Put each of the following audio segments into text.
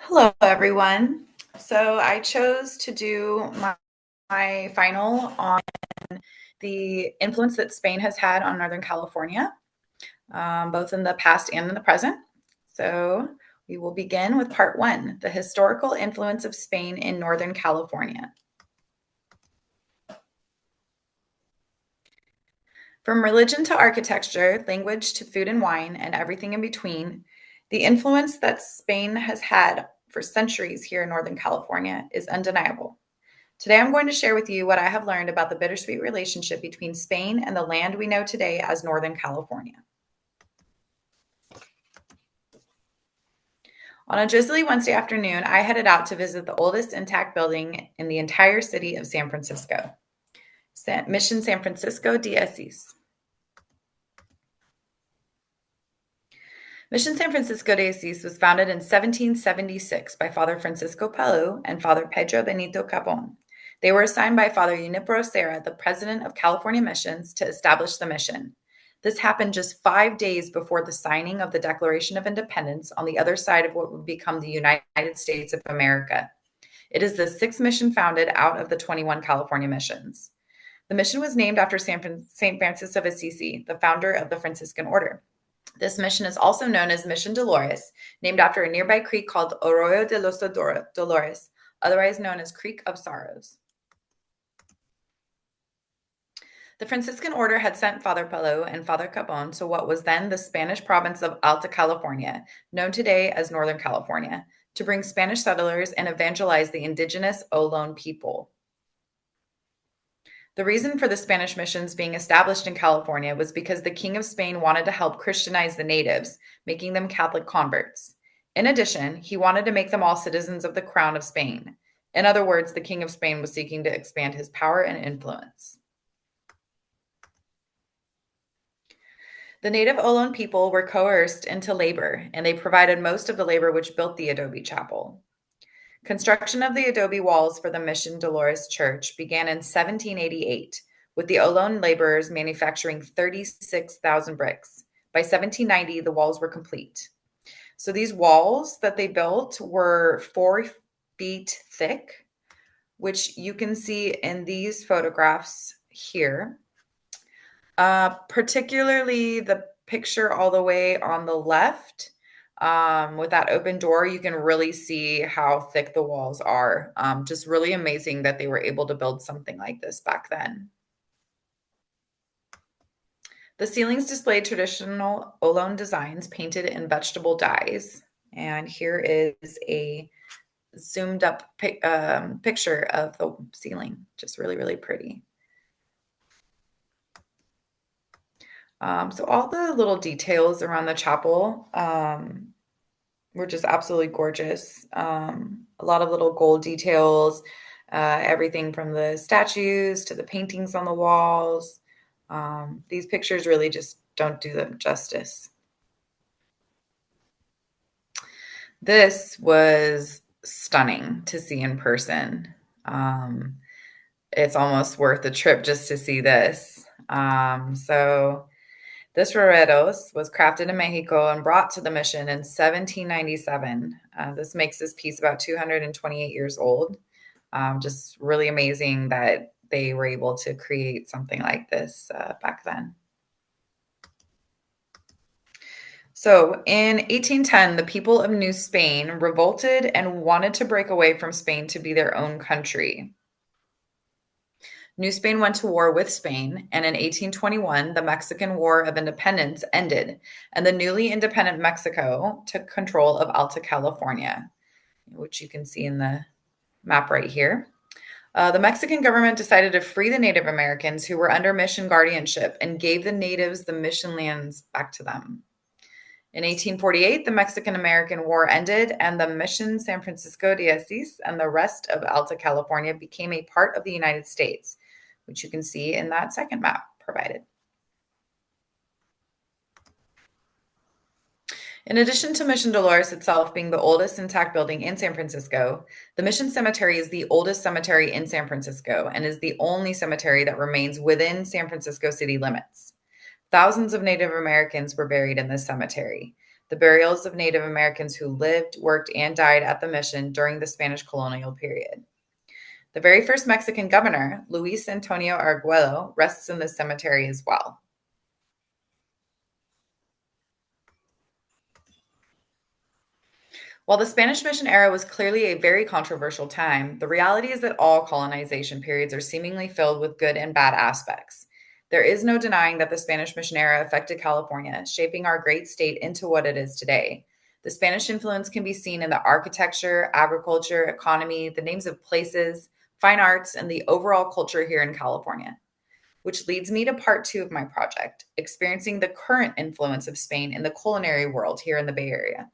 Hello, everyone. So I chose to do my final on the influence that Spain has had on Northern California, both in the past and in the present. So we will begin with part one, the historical influence of Spain in Northern California. From religion to architecture, language to food and wine, and everything in between, the influence that Spain has had for centuries here in Northern California is undeniable. Today, I'm going to share with you what I have learned about the bittersweet relationship between Spain and the land we know today as Northern California. On a drizzly Wednesday afternoon, I headed out to visit the oldest intact building in the entire city of San Francisco, Mission San Francisco de Asís. Mission San Francisco de Asís was founded in 1776 by Father Francisco Palu and Father Pedro Benito Capon. They were assigned by Father Junipero Serra, the president of California Missions, to establish the mission. This happened just 5 days before the signing of the Declaration of Independence on the other side of what would become the United States of America. It is the sixth mission founded out of the 21 California missions. The mission was named after St. Francis of Assisi, the founder of the Franciscan order. This mission is also known as Mission Dolores, named after a nearby creek called Arroyo de los Dolores, otherwise known as Creek of Sorrows. The Franciscan order had sent Father Palu and Father Capon to what was then the Spanish province of Alta California, known today as Northern California, to bring Spanish settlers and evangelize the indigenous Olón people. The reason for the Spanish missions being established in California was because the King of Spain wanted to help Christianize the natives, making them Catholic converts. In addition, he wanted to make them all citizens of the Crown of Spain. In other words, the King of Spain was seeking to expand his power and influence. The native Olón people were coerced into labor, and they provided most of the labor which built the adobe chapel. Construction of the adobe walls for the Mission Dolores Church began in 1788, with the Olón laborers manufacturing 36,000 bricks. By 1790, the walls were complete. So these walls that they built were 4 feet thick, which you can see in these photographs here. Particularly the picture all the way on the left. With that open door, you can really see how thick the walls are. Just really amazing that they were able to build something like this back then. The ceilings displayed traditional Olón designs painted in vegetable dyes. And here is a zoomed up picture of the ceiling. Just really, really pretty. So all the little details around the chapel were just absolutely gorgeous. A lot of little gold details, everything from the statues to the paintings on the walls. These pictures really just don't do them justice. This was stunning to see in person. It's almost worth the trip just to see this. So this Reredos was crafted in Mexico and brought to the mission in 1797. This makes this piece about 228 years old. Just really amazing that they were able to create something like this back then. So in 1810, the people of New Spain revolted and wanted to break away from Spain to be their own country. New Spain went to war with Spain, and in 1821, the Mexican War of Independence ended, and the newly independent Mexico took control of Alta California, which you can see in the map right here. The Mexican government decided to free the Native Americans who were under mission guardianship and gave the natives the mission lands back to them. In 1848, the Mexican-American War ended, and the Mission San Francisco de Asís and the rest of Alta California became a part of the United States, which you can see in that second map provided. In addition to Mission Dolores itself being the oldest intact building in San Francisco, the Mission Cemetery is the oldest cemetery in San Francisco and is the only cemetery that remains within San Francisco city limits. Thousands of Native Americans were buried in this cemetery. The burials of Native Americans who lived, worked, and died at the mission during the Spanish colonial period. The very first Mexican governor, Luis Antonio Arguello, rests in this cemetery as well. While the Spanish mission era was clearly a very controversial time, the reality is that all colonization periods are seemingly filled with good and bad aspects. There is no denying that the Spanish mission era affected California, shaping our great state into what it is today. The Spanish influence can be seen in the architecture, agriculture, economy, the names of places, fine arts, and the overall culture here in California. Which leads me to part 2 of my project, experiencing the current influence of Spain in the culinary world here in the Bay Area.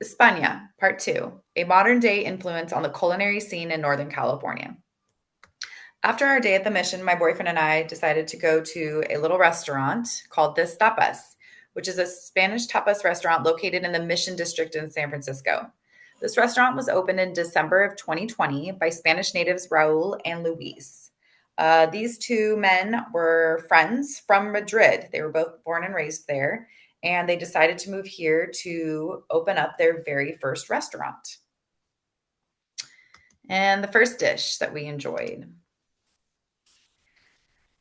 España, Part 2, a modern day influence on the culinary scene in Northern California. After our day at the mission, my boyfriend and I decided to go to a little restaurant called Des Tapas, which is a Spanish tapas restaurant located in the Mission District in San Francisco. This restaurant was opened in December of 2020 by Spanish natives Raul and Luis. These two men were friends from Madrid. They were both born and raised there, and they decided to move here to open up their very first restaurant. And the first dish that we enjoyed,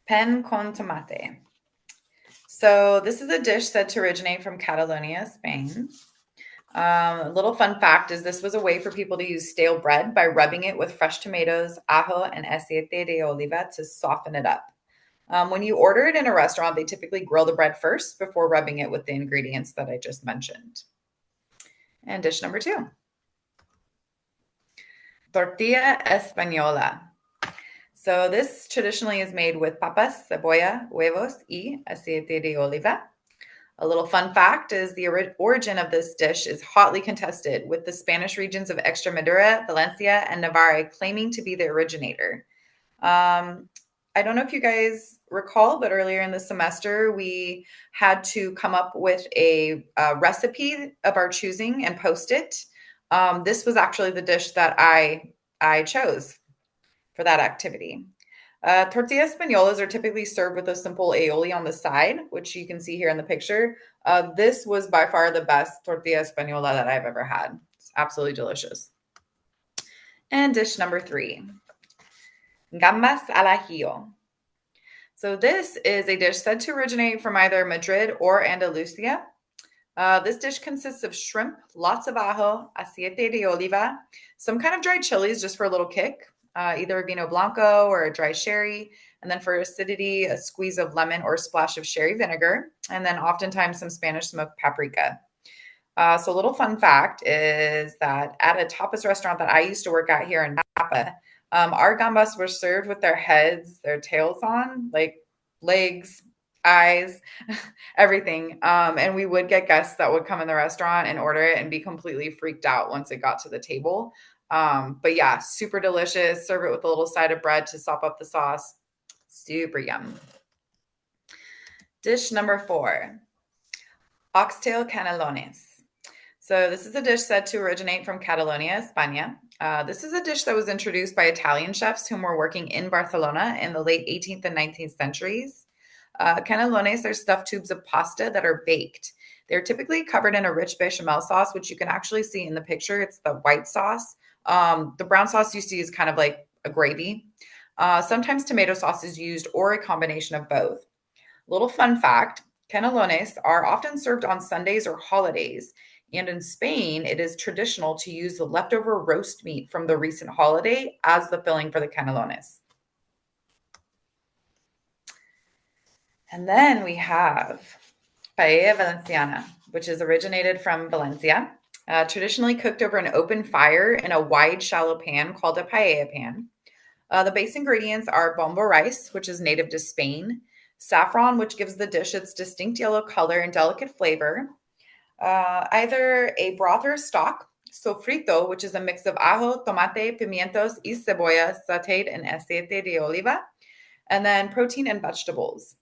pan con tomate. So this is a dish said to originate from Catalonia, Spain. A little fun fact is this was a way for people to use stale bread by rubbing it with fresh tomatoes, ajo, and aceite de oliva to soften it up. When you order it in a restaurant, they typically grill the bread first before rubbing it with the ingredients that I just mentioned. And dish number 2. Tortilla española. So this traditionally is made with papas, cebolla, huevos, y aceite de oliva. A little fun fact is the origin of this dish is hotly contested, with the Spanish regions of Extremadura, Valencia, and Navarre claiming to be the originator. I don't know if you guys recall, but earlier in the semester, we had to come up with a recipe of our choosing and post it. This was actually the dish that I chose for that activity. Tortilla españolas are typically served with a simple aioli on the side, which you can see here in the picture. This was by far the best tortilla española that I've ever had. It's absolutely delicious. And dish number 3, gambas al ajillo. So this is a dish said to originate from either Madrid or Andalusia. This dish consists of shrimp, lots of ajo, aceite de oliva, some kind of dried chilies just for a little kick, either a vino blanco or a dry sherry, and then for acidity, a squeeze of lemon or a splash of sherry vinegar, and then oftentimes some Spanish smoked paprika. So a little fun fact is that at a tapas restaurant that I used to work at here in Napa, our gambas were served with their heads, their tails on, like legs, eyes, everything. And we would get guests that would come in the restaurant and order it and be completely freaked out once it got to the table. But yeah, super delicious. Serve it with a little side of bread to sop up the sauce. Super yum. Dish number 4, oxtail canelones. So this is a dish said to originate from Catalonia, España. This is a dish that was introduced by Italian chefs whom were working in Barcelona in the late 18th and 19th centuries. Canelones are stuffed tubes of pasta that are baked. They're typically covered in a rich bechamel sauce, which you can actually see in the picture. It's the white sauce. The brown sauce you see is kind of like a gravy. Sometimes tomato sauce is used or a combination of both. Little fun fact, canelones are often served on Sundays or holidays. And in Spain, it is traditional to use the leftover roast meat from the recent holiday as the filling for the canelones. And then we have paella valenciana, which is originated from Valencia, traditionally cooked over an open fire in a wide, shallow pan called a paella pan. The base ingredients are bombo rice, which is native to Spain, saffron, which gives the dish its distinct yellow color and delicate flavor, either a broth or a stock, sofrito, which is a mix of ajo, tomate, pimientos, y cebolla sauteed in aceite de oliva, and then protein and vegetables.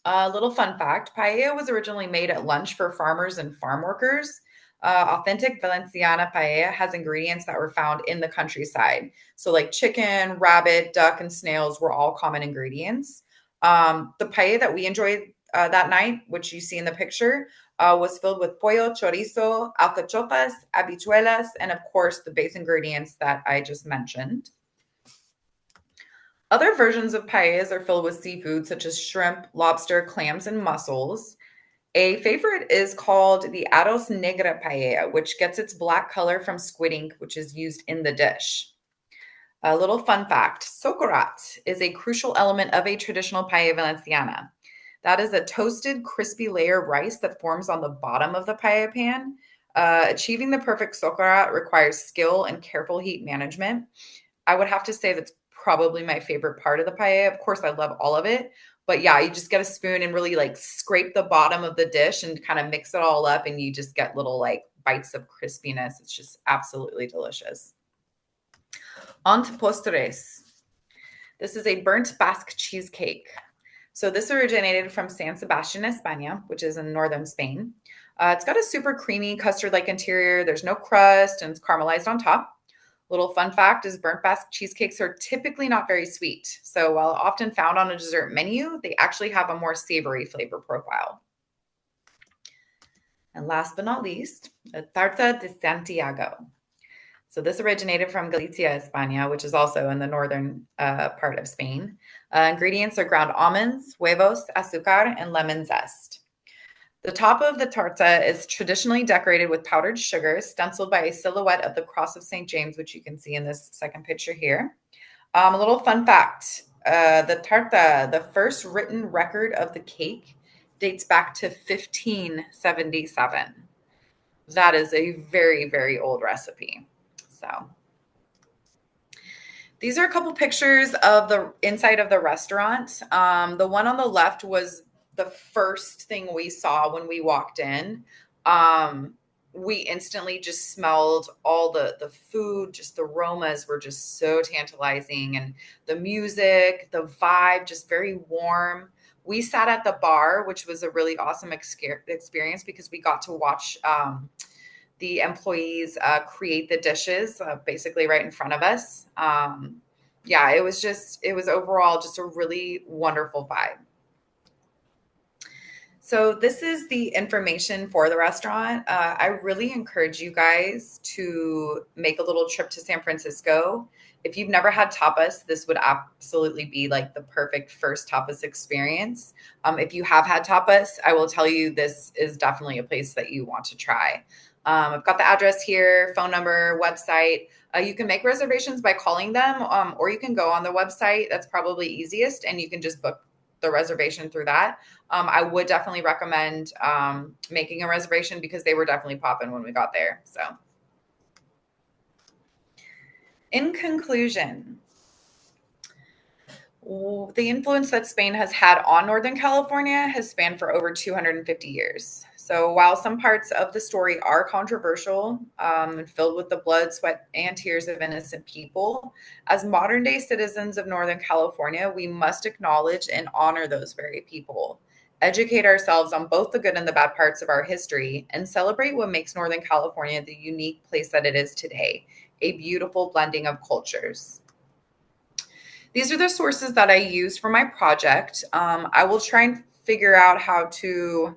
A little fun fact, paella was originally made at lunch for farmers and farm workers. Authentic Valenciana paella has ingredients that were found in the countryside. So, like chicken, rabbit, duck, and snails were all common ingredients. The paella that we enjoyed that night, which you see in the picture, was filled with pollo, chorizo, alcachofas, habichuelas, and of course, the base ingredients that I just mentioned. Other versions of paellas are filled with seafood such as shrimp, lobster, clams, and mussels. A favorite is called the arroz negra paella, which gets its black color from squid ink, which is used in the dish. A little fun fact, socorat is a crucial element of a traditional paella valenciana. That is a toasted, crispy layer of rice that forms on the bottom of the paella pan. Achieving the perfect socorat requires skill and careful heat management. I would have to say that's probably my favorite part of the paella. Of course, I love all of it, but yeah, you just get a spoon and really like scrape the bottom of the dish and kind of mix it all up, and you just get little like bites of crispiness. It's just absolutely delicious. On to postres. This is a burnt Basque cheesecake. So this originated from San Sebastian, España, which is in northern Spain. It's got a super creamy custard-like interior. There's no crust and it's caramelized on top. Little fun fact is burnt Basque cheesecakes are typically not very sweet. So while often found on a dessert menu, they actually have a more savory flavor profile. And last but not least, a tarta de Santiago. So this originated from Galicia, España, which is also in the northern part of Spain. Ingredients are ground almonds, huevos, azúcar, and lemon zest. The top of the tarta is traditionally decorated with powdered sugar, stenciled by a silhouette of the Cross of St. James, which you can see in this second picture here. A little fun fact, the tarta, the first written record of the cake, dates back to 1577. That is a very, very old recipe. So these are a couple pictures of the inside of the restaurant. The one on the left was the first thing we saw when we walked in. We instantly just smelled all the food, just the aromas were just so tantalizing, and the music, the vibe, just very warm. We sat at the bar, which was a really awesome experience because we got to watch the employees create the dishes basically right in front of us. Yeah, it was overall just a really wonderful vibe. So this is the information for the restaurant. I really encourage you guys to make a little trip to San Francisco. If you've never had tapas, this would absolutely be like the perfect first tapas experience. If you have had tapas, I will tell you this is definitely a place that you want to try. I've got the address here, phone number, website. You can make reservations by calling them, or you can go on the website. That's probably easiest, and you can just book the reservation through that. I would definitely recommend making a reservation because they were definitely popping when we got there. So, in conclusion, the influence that Spain has had on Northern California has spanned for over 250 years. So while some parts of the story are controversial and filled with the blood, sweat, and tears of innocent people, as modern day citizens of Northern California, we must acknowledge and honor those very people, educate ourselves on both the good and the bad parts of our history, and celebrate what makes Northern California the unique place that it is today, a beautiful blending of cultures. These are the sources that I used for my project. I will try and figure out how to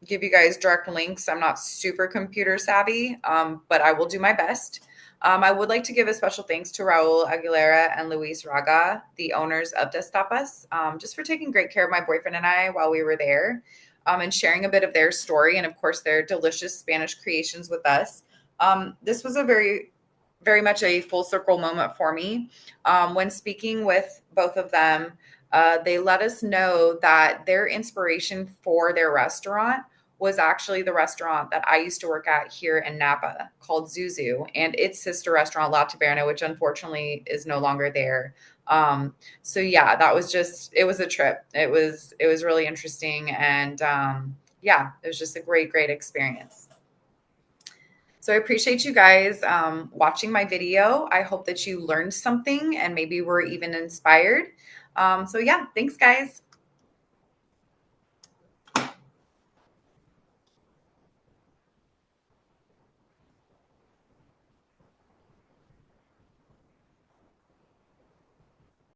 give you guys direct links. I'm not super computer savvy, but I will do my best. I would like to give a special thanks to Raul Aguilera and Luis Raga, the owners of Destapas, just for taking great care of my boyfriend and I while we were there, and sharing a bit of their story and, of course, their delicious Spanish creations with us. This was a very much a full circle moment for me. When speaking with both of them, they let us know that their inspiration for their restaurant was actually the restaurant that I used to work at here in Napa called Zuzu, and its sister restaurant La Taberna, which unfortunately is no longer there. So yeah, that was just, it was a trip. It was really interesting. And yeah, it was just a great experience. So I appreciate you guys watching my video. I hope that you learned something and maybe were even inspired. So yeah, thanks guys.